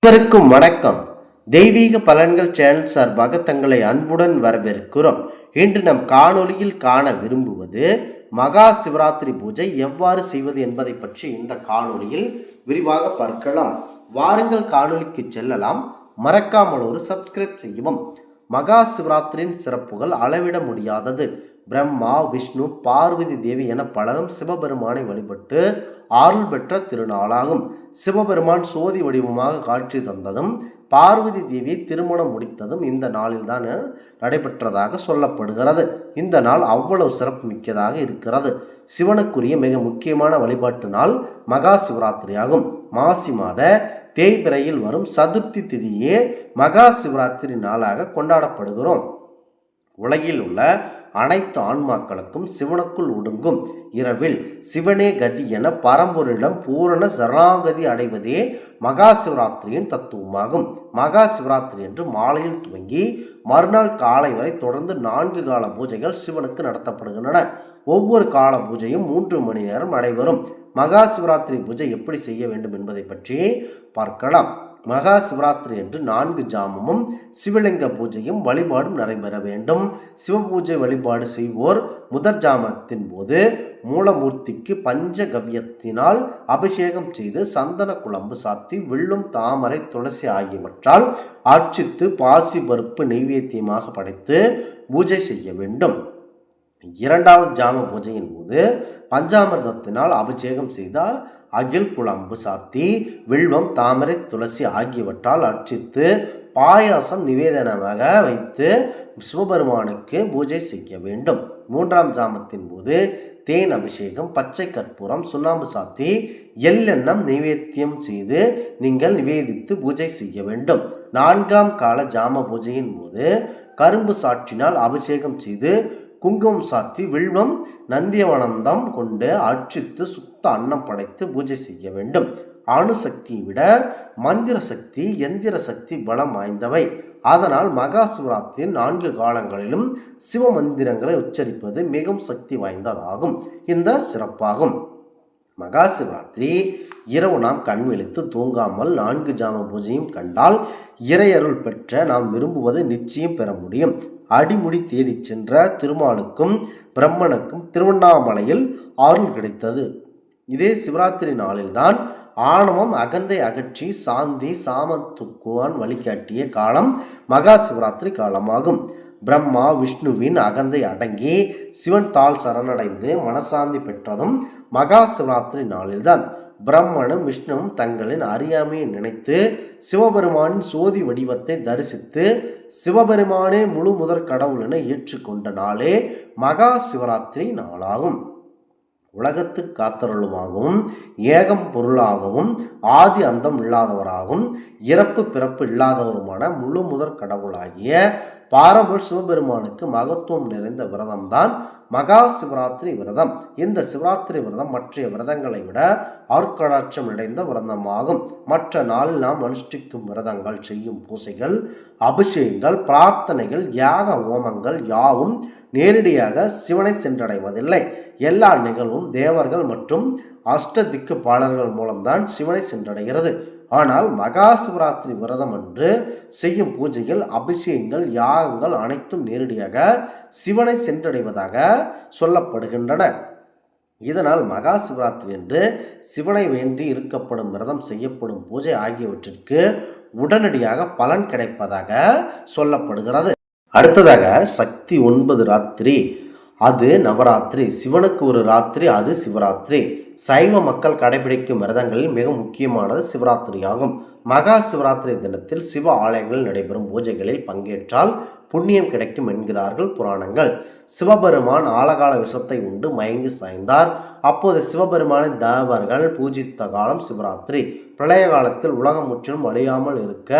அனைவருக்கும் வணக்கம். தெய்வீக பலன்கள் சேனல் சார்பாக தங்களை அன்புடன் வரவேற்கிறோம். இன்று நம் காணொளியில் காண விரும்புவது மகா சிவராத்திரி பூஜை எவ்வாறு செய்வது என்பதை பற்றி இந்த காணொளியில் விரிவாக பார்க்கலாம். வாருங்கள் காணொளிக்கு செல்லலாம். மறக்காமல் ஒரு சப்ஸ்கிரைப் செய்யவும். மகா சிவராத்திரியின் சிறப்புகள் அளவிட முடியாதது. பிரம்மா, விஷ்ணு, பார்வதி தேவி என பலரும் சிவபெருமானை வழிபட்டு அருள் பெற்ற திருநாளாகும். சிவபெருமான் சோதி வடிவமாக காட்சி தந்ததும் பார்வதி தேவி திருமணம் முடித்ததும் இந்த நாளில்தான் நடைபெற்றதாக சொல்லப்படுகிறது. இந்த நாள் அவ்வளவு சிறப்பு மிக்கதாக இருக்கிறது. சிவனுக்குரிய மிக முக்கியமான வழிபாட்டு நாள் மகா சிவராத்திரி ஆகும். மாசி மாத தேய்பிறையில் வரும் சதுர்த்தி திதியே மகா சிவராத்திரி நாளாக கொண்டாடப்படுகிறோம். உலகில் உள்ள அனைத்து ஆன்மாக்களுக்கும் சிவனுக்குள் ஒடுங்கும் இரவில் சிவனே கதி என பரம்பொருளிடம் பூரண சரணாகதி அடைவதே மகா சிவராத்திரியின் தத்துவமாகும். மகா சிவராத்திரி என்று மாலையில் துவங்கி மறுநாள் காலை வரை தொடர்ந்து 4 கால பூஜைகள் சிவனுக்கு நடத்தப்படுகின்றன. ஒவ்வொரு கால பூஜையும் 3 மணி நேரம் நடைபெறும். மகா சிவராத்திரி பூஜை எப்படி செய்ய வேண்டும் என்பதை பற்றி பார்க்கலாம். மகா சிவராத்திரி என்று 4 ஜாமமும் சிவலிங்க பூஜையும் வழிபாடும் நடைபெற வேண்டும். சிவ பூஜை வழிபாடு செய்வோர் முதற் ஜாமத்தின் போது மூலமூர்த்திக்கு பஞ்சகவ்யத்தினால் அபிஷேகம் செய்து சந்தன குழம்பு சாத்தி வில்லும், தாமரை, துளசி ஆகியவற்றால் அர்ச்சித்து பாசி பருப்பு நெய்வேத்தியமாக படைத்து பூஜை செய்ய வேண்டும். 2வது ஜாம பூஜையின் போது பஞ்சாமிர்தத்தினால் அபிஷேகம் செய்தால் அகில் குழம்பு சாத்தி வில்வம், தாமரை, துளசி ஆகியவற்றால் அர்ச்சித்து பாயாசம் நிவேதனமாக வைத்து சிவபெருமானுக்கு பூஜை செய்ய வேண்டும். 3ஆம் ஜாமத்தின் போது தேன் அபிஷேகம், பச்சை கற்பூரம், சுண்ணாம்பு சாத்தி எள்ளெண்ணம் நிவேத்தியம் செய்து நீங்கள் நிவேதித்து பூஜை செய்ய வேண்டும். 4ஆம் கால ஜாம பூஜையின் போது கரும்பு சாற்றினால் அபிஷேகம் செய்து குங்குமம் சாத்தி வில்வம், நந்தியவனந்தம் கொண்டு அர்ச்சித்து சுத்த அன்னம் படைத்து பூஜை செய்ய வேண்டும். அணுசக்தியை விட மந்திர சக்தி, எந்திர சக்தி பலம் வாய்ந்தவை. அதனால் மகா சிவராத்திரியின் 4 காலங்களிலும் சிவ மந்திரங்களை உச்சரிப்பது மிகவும் சக்தி வாய்ந்ததாகும். இந்த சிறப்பாகும். மகா சிவராத்திரி இரவு நாம் கண் விழித்து தூங்காமல் 4 ஜாம பூஜையும் கண்டால் இறையருள் பெற்ற நாம் விரும்புவதை நிச்சயம் பெற முடியும். அடிமுடி தேடிச் சென்ற திருமாலுக்கும் பிரம்மனுக்கும் திருவண்ணாமலையில் அருள் கிடைத்தது. இதே சிவராத்திரி நாளில்தான் ஆணவம் அகந்தை அகற்றி சாந்தி சாமத்துக்குவான் வழிகாட்டிய காலம் மகா சிவராத்திரி காலமாகும். பிரம்மா விஷ்ணுவின் அகந்தை அடங்கி சிவன் தாள் சரணடைந்து மனசாந்தி பெற்றதும் மகா சிவராத்திரி நாளில்தான். பிரம்மனும் விஷ்ணுவும் தங்களின் அறியாமையை நினைத்து சிவபெருமானின் சோதி வடிவத்தை தரிசித்து சிவபெருமானே முழு முதற் கடவுள் என ஏற்றுக்கொண்ட நாளே மகா சிவராத்திரி நாளாகும். உலகத்துக்கு காத்தருளுமாகவும் ஏகம் பொருளாகவும் ஆதி அந்தம் இல்லாதவராகவும் இறப்பு பிறப்பு இல்லாதவருமான முழு முதற் கடவுளாகிய பாரம்பரிய சிவபெருமானுக்கு மகத்துவம் நிறைந்த விரதம்தான் மகா சிவராத்திரி விரதம். இந்த சிவராத்திரி விரதம் மற்ற விரதங்களை விட ஆர்க்கடாட்சம் நிறைந்த விரதமாகும். மற்ற நாளில் நாம் அனுஷ்டிக்கும் விரதங்கள், செய்யும் பூசைகள், அபிஷேகங்கள், பிரார்த்தனைகள், யாக ஹோமங்கள் யாவும் நேரடியாக சிவனை சென்றடைவதில்லை. எல்லா நிகழ்வும் தேவர்கள் மற்றும் அஷ்ட திக்கு பாலர்கள் மூலம்தான் சிவனை சென்றடைகிறது. ஆனால் மகா சிவராத்திரி விரதம் அன்று செய்யும் பூஜைகள், அபிஷேகங்கள், யாகங்கள் அனைத்தும் நேரடியாக சிவனை சென்றடைவதாக சொல்லப்படுகின்றன. இதனால் மகா சிவராத்திரி என்று சிவனை வேண்டி இருக்கப்படும் விரதம், செய்யப்படும் பூஜை ஆகியவற்றிற்கு உடனடியாக பலன் கிடைப்பதாக சொல்லப்படுகிறது. அடுத்ததாக சக்தி 9 ராத்திரி, அது நவராத்திரி. சிவனுக்கு ஒரு ராத்திரி, அது சிவராத்திரி. சைவ மக்கள் கடைபிடிக்கும் விரதங்களில் மிக முக்கியமானது சிவராத்திரி ஆகும். மகா சிவராத்திரி தினத்தில் சிவ ஆலயங்களில் நடைபெறும் பூஜைகளில் பங்கேற்றால் புண்ணியம் கிடைக்கும் என்கிறார்கள் புராணங்கள். சிவபெருமான் ஆழகால விஷத்தை உண்டு மயங்கி சாய்ந்தார். அப்போது சிவபெருமானை தேவர்கள் பூஜித்த காலம் சிவராத்திரி. பிரளய காலத்தில் உலகம் முற்றிலும் அழியாமல் இருக்க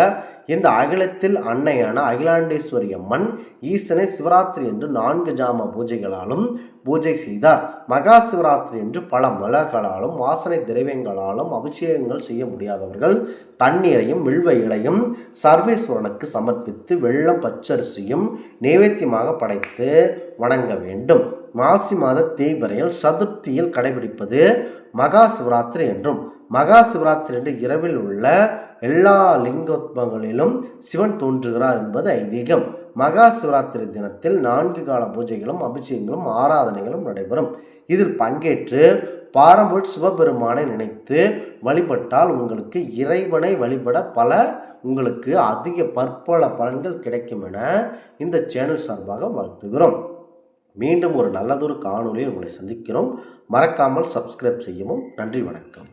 இந்த அகிலத்தில் அன்னையான அகிலாண்டேஸ்வரி அம்மன் ஈசனை சிவராத்திரி என்று 4 ஜாம பூஜைகளாலும் பூஜை செய்தார். மகா சிவராத்திரி என்று பல மலர்களாலும் வாசனை திரவியங்களாலும் அபிஷேகங்கள் செய்ய முடியாதவர்கள் தண்ணீரையும் வில்வ இலையும் சர்வேஸ்வரனுக்கு சமர்ப்பித்து வெள்ளம் பச்சரிசியும் நைவேத்தியமாக படைத்து வணங்க வேண்டும். மாசி மாத தேய்பிறையில் சதுர்த்தியில் கடைபிடிப்பது மகா சிவராத்திரி என்றும், மகா சிவராத்திரி என்று இரவில் உள்ள எல்லா லிங்கோத்பவங்களிலும் சிவன் தோன்றுகிறார் என்பது ஐதீகம். மகா சிவராத்திரி தினத்தில் 4 கால பூஜைகளும் அபிஷேகங்களும் ஆராதனைகளும் நடைபெறும். இதில் பங்கேற்று பாரம்பரிய சிவபெருமானை நினைத்து வழிபட்டால் உங்களுக்கு இறைவனை வழிபட உங்களுக்கு அதிக பற்பல பலன்கள் கிடைக்கும் என இந்த சேனல் சார்பாக வாழ்த்துகிறோம். மீண்டும் ஒரு நல்லதொரு காணொளியில் உங்களை சந்திக்கிறோம். மறக்காமல் சப்ஸ்கிரைப் செய்யவும். நன்றி, வணக்கம்.